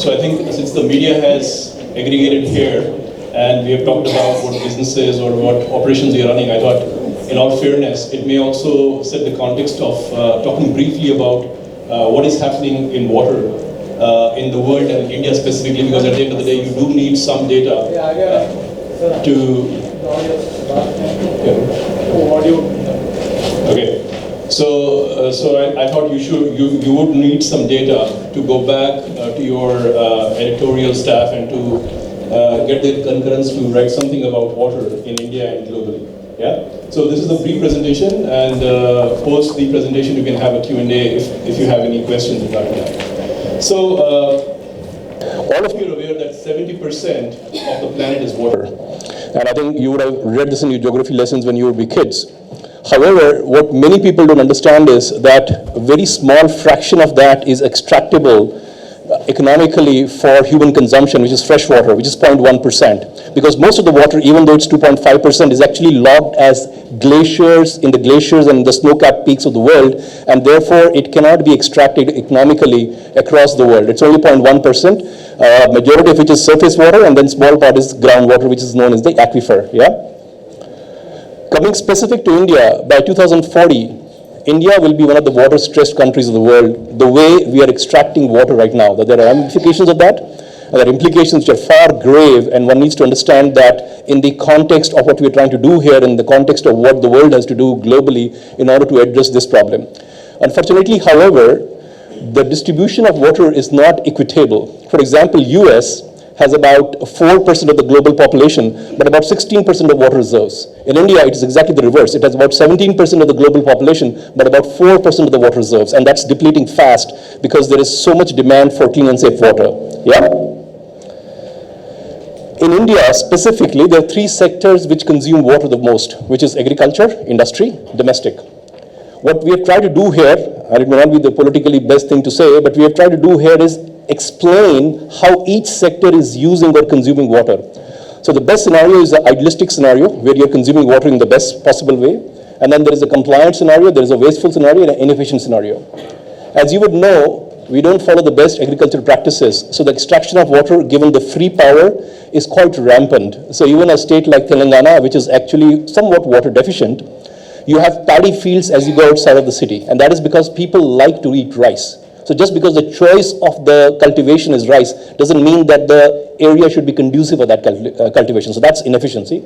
So I think since the media has aggregated here and we have talked about what businesses or what operations we are running, I thought in all fairness, it may also set the context of talking briefly about what is happening in water in the world and India specifically, because at the end of the day you do need some data Okay. So I thought you would need some data to go back to your editorial staff and to get the concurrence to write something about water in India and globally. Yeah. So this is the brief presentation, and post the presentation you can have a Q&A if you have any questions regarding that. So all of you are aware that 70% of the planet is water, and I think you would have read this in your geography lessons when you would be kids. However, what many people don't understand is that a very small fraction of that is extractable economically for human consumption, which is fresh water, which is 0.1%. Because most of the water, even though it's 2.5%, is actually logged as glaciers in the glaciers and the snow-capped peaks of the world, and therefore it cannot be extracted economically across the world. It's only 0.1%, majority of which is surface water, and then small part is groundwater, which is known as the aquifer. Yeah. Coming specific to India, by 2040, India will be one of the water-stressed countries of the world, the way we are extracting water right now. That there are ramifications of that, and there are implications which are far grave, and one needs to understand that in the context of what we are trying to do here, in the context of what the world has to do globally in order to address this problem. Unfortunately, however, the distribution of water is not equitable. For example, US has about 4% of the global population, but about 16% of water reserves. In India, it is exactly the reverse. It has about 17% of the global population, but about 4% of the water reserves, and that's depleting fast because there is so much demand for clean and safe water. Yeah? In India, specifically, there are three sectors which consume water the most, which is agriculture, industry, domestic. What we have tried to do here, and it may not be the politically best thing to say, but we have tried to do here is explain how each sector is using or consuming water. So the best scenario is the idealistic scenario, where you're consuming water in the best possible way. And then there is a compliant scenario, there is a wasteful scenario, and an inefficient scenario. As you would know, we don't follow the best agricultural practices. So the extraction of water, given the free power, is quite rampant. So even a state like Telangana, which is actually somewhat water deficient, you have paddy fields as you go outside of the city. And that is because people like to eat rice. So just because the choice of the cultivation is rice doesn't mean that the area should be conducive for that cultivation. So that's inefficiency.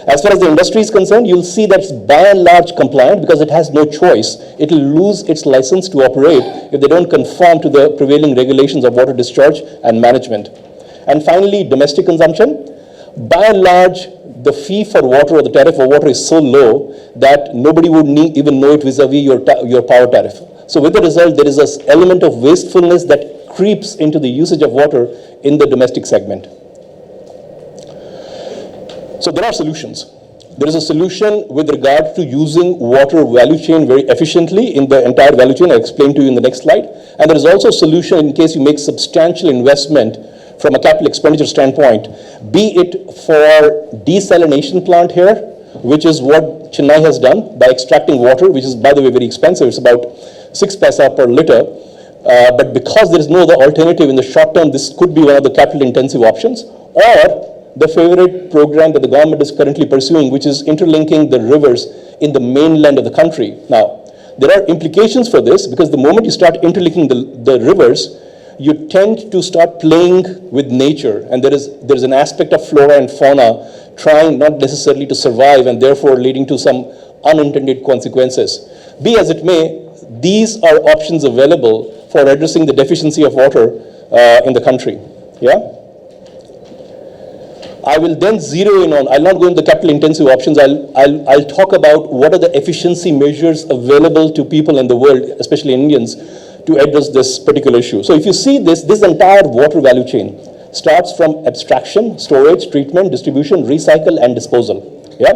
As far as the industry is concerned, you'll see that it's by and large compliant because it has no choice. It will lose its license to operate if they don't conform to the prevailing regulations of water discharge and management. And finally, domestic consumption. By and large, the fee for water or the tariff for water is so low that nobody would even know it vis-a-vis your power tariff. So with the result, there is an element of wastefulness that creeps into the usage of water in the domestic segment. So there are solutions. There is a solution with regard to using water value chain very efficiently in the entire value chain. I'll explain to you in the next slide. And there is also a solution in case you make substantial investment from a capital expenditure standpoint, be it for desalination plant here, which is what Chennai has done by extracting water, which is, by the way, very expensive. It's about 6 paisa per liter. But because there is no other alternative in the short term, this could be one of the capital intensive options. Or the favorite program that the government is currently pursuing, which is interlinking the rivers in the mainland of the country. Now, there are implications for this because the moment you start interlinking the rivers, you tend to start playing with nature, and there is an aspect of flora and fauna trying not necessarily to survive and therefore leading to some unintended consequences. Be as it may, these are options available for addressing the deficiency of water in the country. Yeah? I will then zero in on, I'll not go into the capital intensive options, I'll talk about what are the efficiency measures available to people in the world, especially Indians, to address this particular issue. So if you see this entire water value chain starts from abstraction, storage, treatment, distribution, recycle, and disposal. Yeah?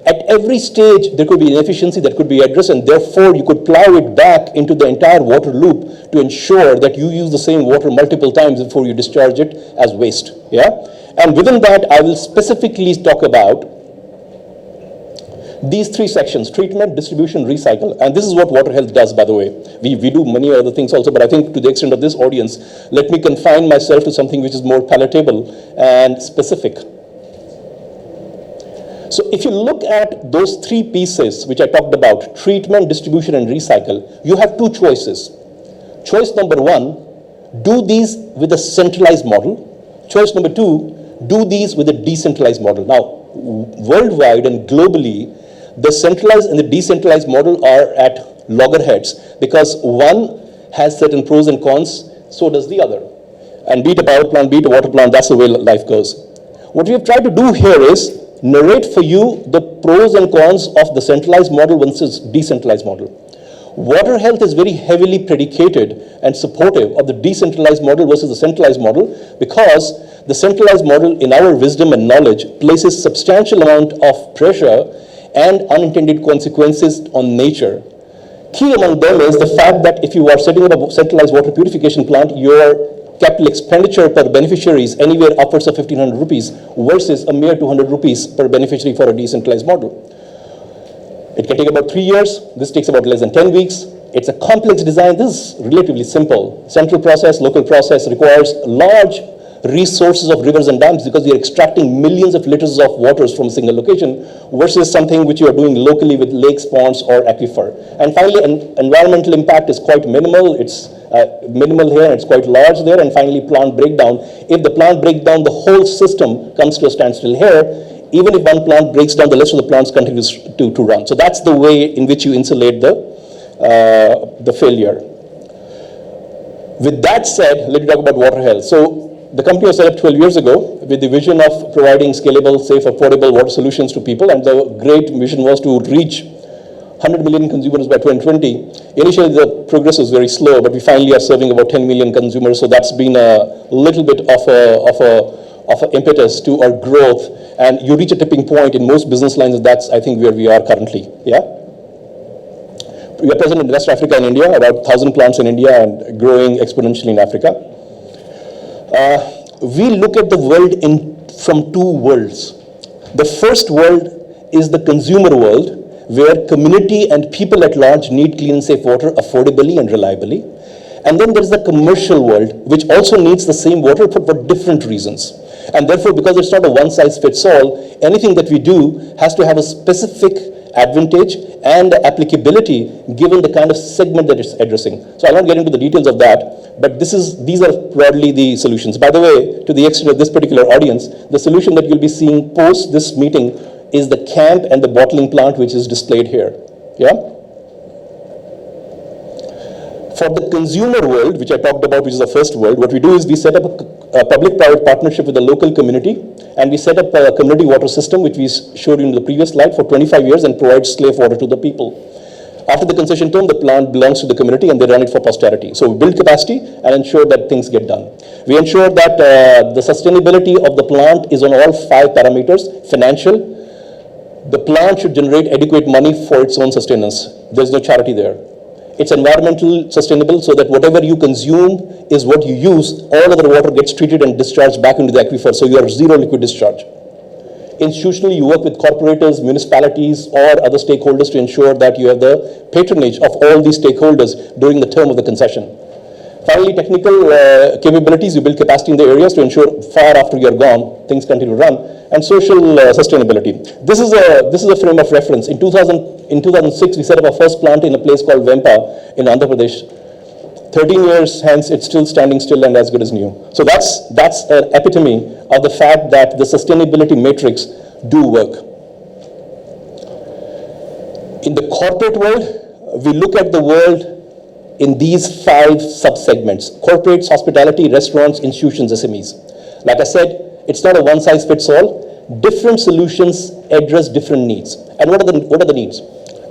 At every stage, there could be inefficiency that could be addressed, and therefore you could plow it back into the entire water loop to ensure that you use the same water multiple times before you discharge it as waste. Yeah? And within that, I will specifically talk about These three sections, treatment, distribution, recycle, and this is what WaterHealth does, by the way. We do many other things also, but I think to the extent of this audience, let me confine myself to something which is more palatable and specific. So if you look at those three pieces which I talked about, treatment, distribution, and recycle, you have two choices. Choice number one, do these with a centralized model. Choice number two, do these with a decentralized model. Now, worldwide and globally, the centralized and the decentralized model are at loggerheads because one has certain pros and cons, so does the other. And be it a power plant, be it a water plant, that's the way life goes. What we have tried to do here is narrate for you the pros and cons of the centralized model versus decentralized model. WaterHealth is very heavily predicated and supportive of the decentralized model versus the centralized model because the centralized model, in our wisdom and knowledge, places substantial amount of pressure and unintended consequences on nature. Key among them is the fact that if you are setting up a centralized water purification plant, your capital expenditure per beneficiary is anywhere upwards of 1,500 rupees versus a mere 200 rupees per beneficiary for a decentralized model. It can take about 3 years. This takes about less than 10 weeks. It's a complex design. This is relatively simple. Central process, local process requires large resources of rivers and dams because you're extracting millions of liters of waters from a single location versus something which you are doing locally with lakes, ponds, or aquifer. And finally, environmental impact is quite minimal. It's minimal here, and it's quite large there. And finally, plant breakdown. If the plant breaks down, the whole system comes to a standstill here. Even if one plant breaks down, the rest of the plants continues to run. So that's the way in which you insulate the failure. With that said, let me talk about WaterHealth. So the company was set up 12 years ago with the vision of providing scalable, safe, affordable water solutions to people. And the great mission was to reach 100 million consumers by 2020. Initially, the progress was very slow, but we finally are serving about 10 million consumers. So that's been a little bit of an impetus to our growth. And you reach a tipping point in most business lines, and that's, I think, where we are currently. Yeah? We are present in West Africa and India, about 1,000 plants in India and growing exponentially in Africa. We look at the world from two worlds. The first world is the consumer world, where community and people at large need clean and safe water affordably and reliably. And then there's the commercial world, which also needs the same water for different reasons. And therefore, because it's not a one-size-fits-all, anything that we do has to have a specific advantage and applicability given the kind of segment that it's addressing. So I won't get into the details of that, but these are broadly the solutions. By the way, to the extent of this particular audience, the solution that you'll be seeing post this meeting is the camp and the bottling plant, which is displayed here. Yeah? For the consumer world, which I talked about, which is the first world, what we do is we set up a public-private partnership with the local community, and we set up a community water system, which we showed you in the previous slide, for 25 years and provides safe water to the people. After the concession term, the plant belongs to the community and they run it for posterity. So we build capacity and ensure that things get done. We ensure that the sustainability of the plant is on all 5 parameters. Financial, the plant should generate adequate money for its own sustenance. There's no charity there. It's environmental sustainable so that whatever you consume is what you use. All other water gets treated and discharged back into the aquifer, so you have zero liquid discharge. Institutionally, you work with corporators, municipalities, or other stakeholders to ensure that you have the patronage of all these stakeholders during the term of the concession. Finally, technical capabilities, you build capacity in the areas to ensure far after you're gone, things continue to run. And social sustainability. This is a frame of reference. In 2006, we set up our first plant in a place called Vempa in Andhra Pradesh. 13 years hence, it's still standing still and as good as new. So that's an epitome of the fact that the sustainability matrix do work. In the corporate world, we look at the world in these 5 sub-segments: corporates, hospitality, restaurants, institutions, SMEs. Like I said, it's not a one-size-fits-all. Different solutions address different needs. And what are the needs?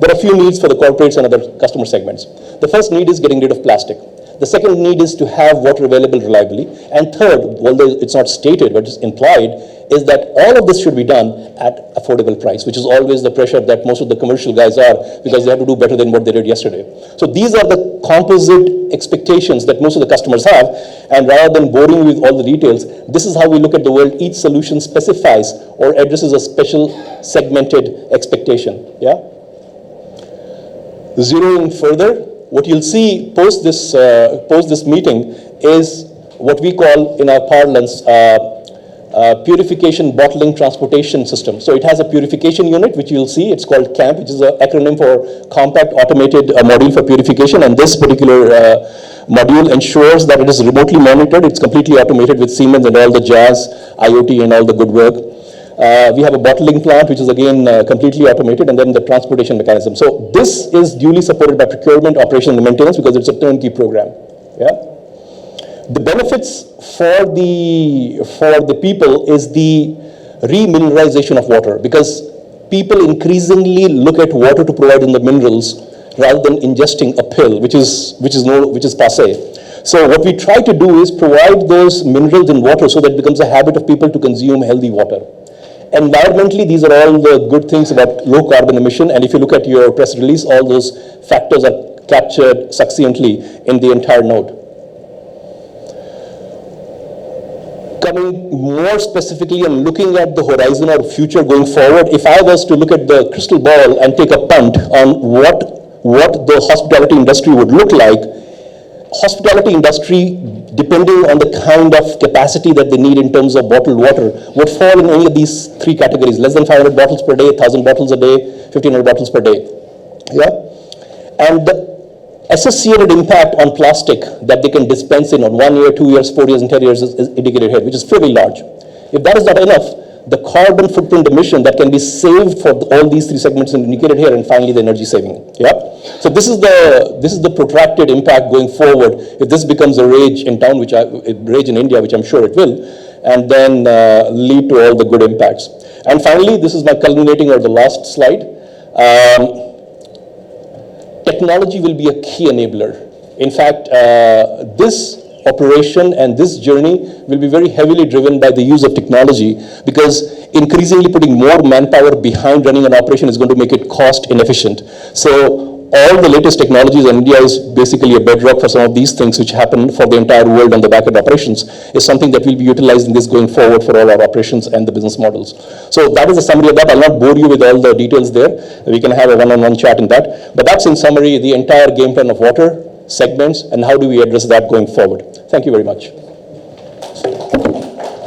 There are a few needs for the corporates and other customer segments. The first need is getting rid of plastic. The second need is to have water available reliably. And third, although it's not stated, but it's implied, is that all of this should be done at affordable price, which is always the pressure that most of the commercial guys are, because they have to do better than what they did yesterday. So these are the composite expectations that most of the customers have, and rather than boring you with all the details, this is how we look at the world. Each solution specifies or addresses a special segmented expectation. Yeah? Zeroing further, what you'll see post this meeting is what we call in our parlance purification bottling transportation system. So it has a purification unit, which you'll see. It's called CAMP, which is an acronym for Compact Automated Module for Purification. And this particular module ensures that it is remotely monitored. It's completely automated with Siemens and all the jazz, IoT and all the good work. We have a bottling plant, which is again completely automated, and then the transportation mechanism. So this is duly supported by procurement, operation, and maintenance, because it's a turnkey program. Yeah. The benefits for the people is the remineralization of water, because people increasingly look at water to provide in the minerals rather than ingesting a pill, which is passé. So what we try to do is provide those minerals in water so that it becomes a habit of people to consume healthy water. Environmentally, these are all the good things about low carbon emission, and if you look at your press release, all those factors are captured succinctly in the entire note. Coming more specifically and looking at the horizon or future going forward, if I was to look at the crystal ball and take a punt on what the hospitality industry would look like, hospitality industry, depending on the kind of capacity that they need in terms of bottled water, would fall in any of these three categories: less than 500 bottles per day, 1,000 bottles a day, 1,500 bottles per day. Yeah? And the associated impact on plastic that they can dispense in on 1 year, 2 years, 4 years, and 10 years is indicated here, which is fairly large. If that is not enough, the carbon footprint emission that can be saved for all these three segments is indicated here, and finally the energy saving. Yeah. So this is the protracted impact going forward if this becomes a rage in town, rage in India, which I'm sure it will, and then lead to all the good impacts. And finally, this is my culminating or the last slide. Technology will be a key enabler. In fact, this operation and this journey will be very heavily driven by the use of technology, because increasingly putting more manpower behind running an operation is going to make it cost inefficient. So all the latest technologies, and India is basically a bedrock for some of these things which happen for the entire world on the back-end operations, is something that we'll be utilizing this going forward for all our operations and the business models. So that is a summary of that. I'll not bore you with all the details there. We can have a one-on-one chat in that. But that's in summary the entire game plan of water, segments, and how do we address that going forward. Thank you very much.